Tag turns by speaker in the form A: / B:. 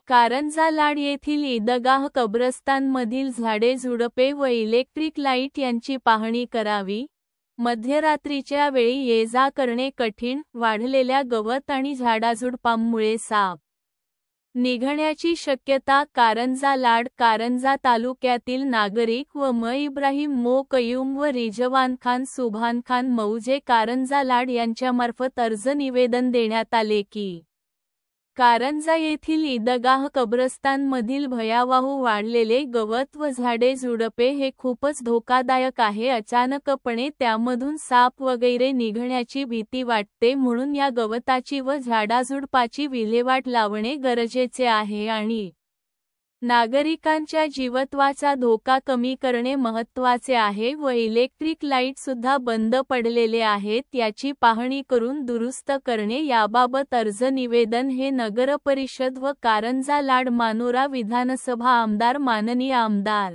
A: कारंजा लाड येथील ईदगाह कब्रस्तानमधील झाडे झुडपे व इलेक्ट्रिक लाईट यांची पाहणी करावी. मध्यरात्रीच्या वेळी ये-जा करणे कठीण, वाढलेल्या गवत आणि झाडाझुडपांमुळे साप निघण्याची शक्यता. कारंजा लाड कारंजा तालुक्यातील नागरिक व म. इब्राहिम मो. कयूम व रिजवान खान सुभान खान मौजे कारंजा लाड यांच्यामार्फत अर्ज निवेदन देण्यात आले की कारंजा येथील ईदगाह कब्रस्तानमधील भयावह वाढलेले गवत व झाडे झुडपे हे खूपच धोकादायक आहे. अचानकपणे त्यामधून साप वगैरे निघण्याची भीती वाटते, म्हणून या गवताची व झाडाझुडपाची विल्हेवाट लावणे गरजेचे आहे आणि नागरिकांच्या जीवत्वाचा धोका कमी करणे महत्त्वाचे आहे व इलेक्ट्रिक लाईट सुद्धा बंद पडलेले आहेत, याची पाहणी करून दुरुस्त करणे. याबाबत अर्ज निवेदन हे नगरपरिषद व कारंजा लाड मानोरा विधानसभा आमदार माननीय आमदार